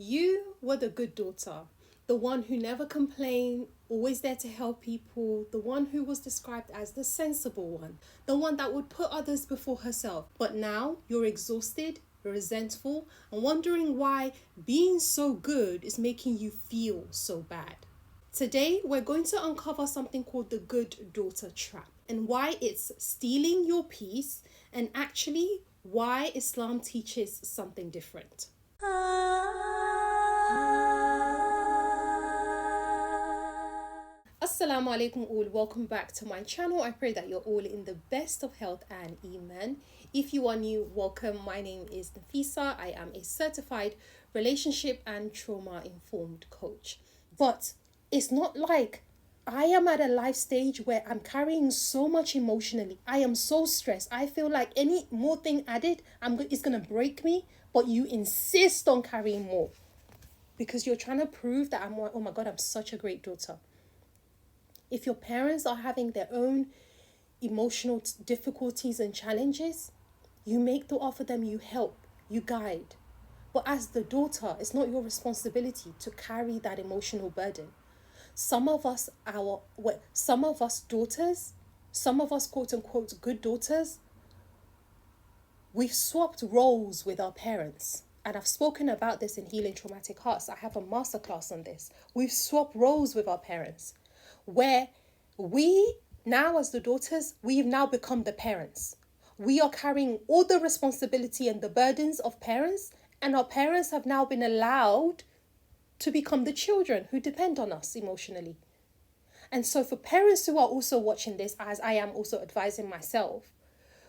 You were the good daughter, the one who never complained, always there to help people, the one who was described as the sensible one, the one that would put others before herself. But now you're exhausted, resentful, and wondering why being so good is making you feel so bad. Today, we're going to uncover something called the good daughter trap and why it's stealing your peace, and actually why Islam teaches something different. Assalamu alaikum all, welcome back to my channel. I pray that you're all in the best of health and iman. If you are new, welcome. My name is Nafisa. I am a certified relationship and trauma informed coach. But it's not like I am at a life stage where I'm carrying so much emotionally. I am so stressed. I feel like any more thing added, it's going to break me. But you insist on carrying more because you're trying to prove that oh my God, I'm such a great daughter. If your parents are having their own emotional difficulties and challenges, you make the offer them, you help, you guide. But as the daughter, it's not your responsibility to carry that emotional burden. Some of us daughters, some of us quote unquote good daughters, we've swapped roles with our parents. And I've spoken about this in Healing Traumatic Hearts. I have a masterclass on this. We've swapped roles with our parents, where we now as the daughters, we've now become the parents. We are carrying all the responsibility and the burdens of parents, and our parents have now been allowed to become the children who depend on us emotionally. And so for parents who are also watching this, as I am also advising myself,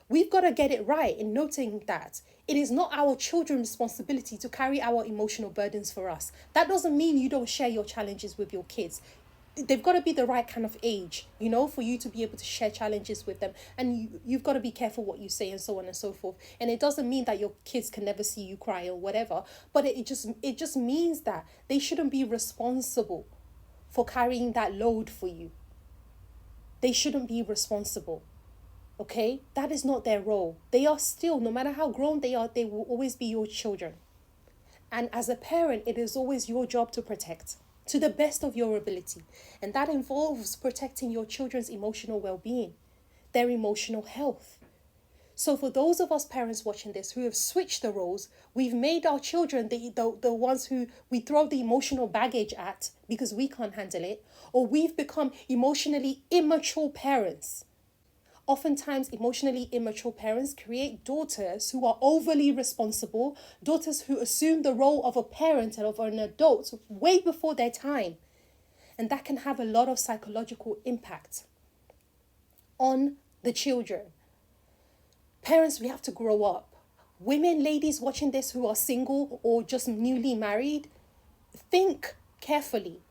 we've got to get it right in noting that it is not our children's responsibility to carry our emotional burdens for us. That doesn't mean you don't share your challenges with your kids. They've got to be the right kind of age, for you to be able to share challenges with them. And you've got to be careful what you say and so on and so forth. And it doesn't mean that your kids can never see you cry or whatever. But it just means that they shouldn't be responsible for carrying that load for you. They shouldn't be responsible. Okay? That is not their role. They are still, no matter how grown they are, they will always be your children. And as a parent, it is always your job to protect to the best of your ability. And that involves protecting your children's emotional well-being, their emotional health. So for those of us parents watching this who have switched the roles, we've made our children the ones who we throw the emotional baggage at because we can't handle it, or we've become emotionally immature parents. Oftentimes, emotionally immature parents create daughters who are overly responsible, daughters who assume the role of a parent and of an adult way before their time. And that can have a lot of psychological impact on the children. Parents, we have to grow up. Women, ladies watching this who are single or just newly married, think carefully.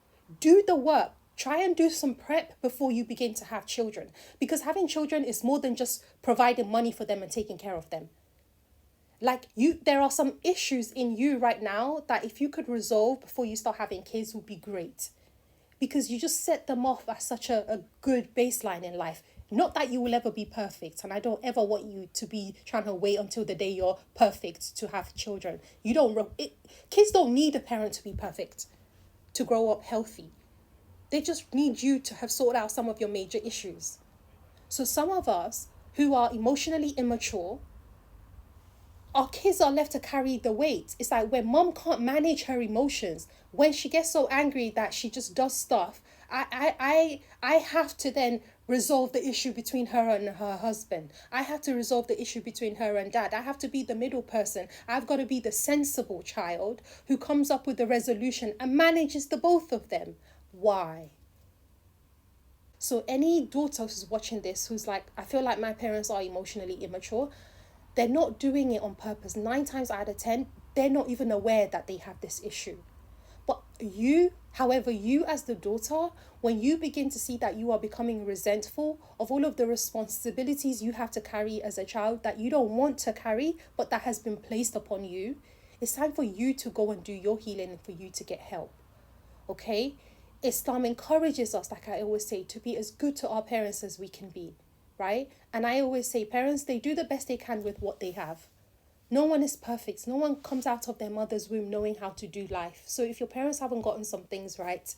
Do the work. Try and do some prep before you begin to have children, because having children is more than just providing money for them and taking care of them. There are some issues in you right now that if you could resolve before you start having kids would be great, because you just set them off as such a good baseline in life. Not that you will ever be perfect, and I don't ever want you to be trying to wait until the day you're perfect to have children. Kids don't need a parent to be perfect to grow up healthy. They just need you to have sorted out some of your major issues. So some of us who are emotionally immature, our kids are left to carry the weight. It's like when mom can't manage her emotions, when she gets so angry that she just does stuff, I have to then resolve the issue between her and her husband. I have to resolve the issue between her and dad. I have to be the middle person. I've got to be the sensible child who comes up with the resolution and manages the both of them. Why? So any daughter who's watching this who's like, I feel like my parents are emotionally immature, they're not doing it on purpose. 9 times out of 10, they're not even aware that they have this issue. But you as the daughter, when you begin to see that you are becoming resentful of all of the responsibilities you have to carry as a child that you don't want to carry, but that has been placed upon you, it's time for you to go and do your healing and for you to get help. Okay? Islam encourages us, like I always say, to be as good to our parents as we can be, right? And I always say parents, they do the best they can with what they have. No one is perfect. No one comes out of their mother's womb knowing how to do life. So if your parents haven't gotten some things right,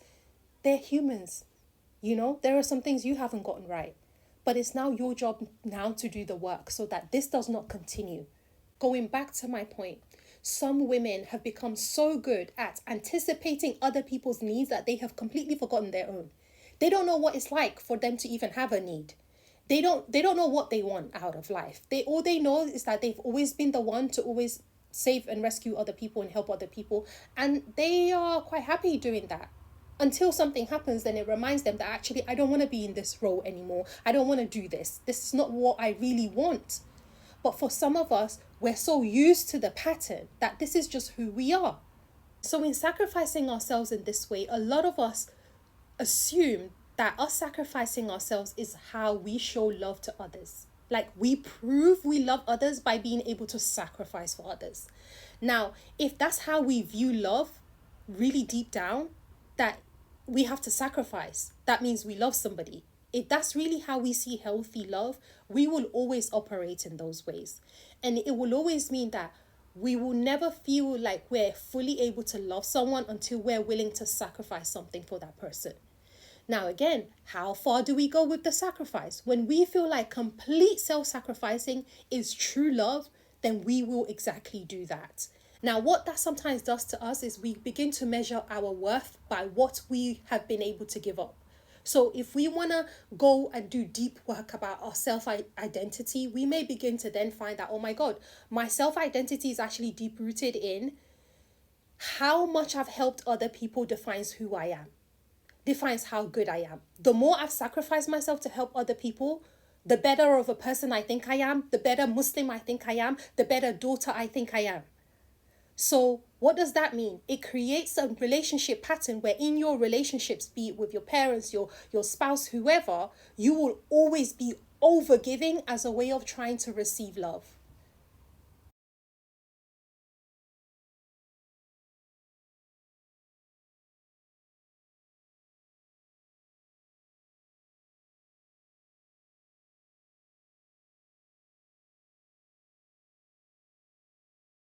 they're humans. You know, there are some things you haven't gotten right. But it's now your job now to do the work so that this does not continue. Going back to my point, some women have become so good at anticipating other people's needs that they have completely forgotten their own. They don't know what it's like for them to even have a need. They don't know what they want out of life. All they know is that they've always been the one to always save and rescue other people and help other people, and they are quite happy doing that. Until something happens, then it reminds them that actually I don't want to be in this role anymore. I don't want to do this. This is not what I really want. But for some of us, we're so used to the pattern that this is just who we are. So in sacrificing ourselves in this way, a lot of us assume that us sacrificing ourselves is how we show love to others. Like, we prove we love others by being able to sacrifice for others. Now, if that's how we view love, really deep down, that we have to sacrifice, that means we love somebody. If that's really how we see healthy love, we will always operate in those ways. And it will always mean that we will never feel like we're fully able to love someone until we're willing to sacrifice something for that person. Now, again, how far do we go with the sacrifice? When we feel like complete self-sacrificing is true love, then we will exactly do that. Now, what that sometimes does to us is we begin to measure our worth by what we have been able to give up. So if we want to go and do deep work about our self-identity, we may begin to then find that, oh my God, my self-identity is actually deep-rooted in how much I've helped other people defines who I am, defines how good I am. The more I've sacrificed myself to help other people, the better of a person I think I am, the better Muslim I think I am, the better daughter I think I am. So what does that mean? It creates a relationship pattern where in your relationships, be it with your parents, your spouse, whoever, you will always be overgiving as a way of trying to receive love.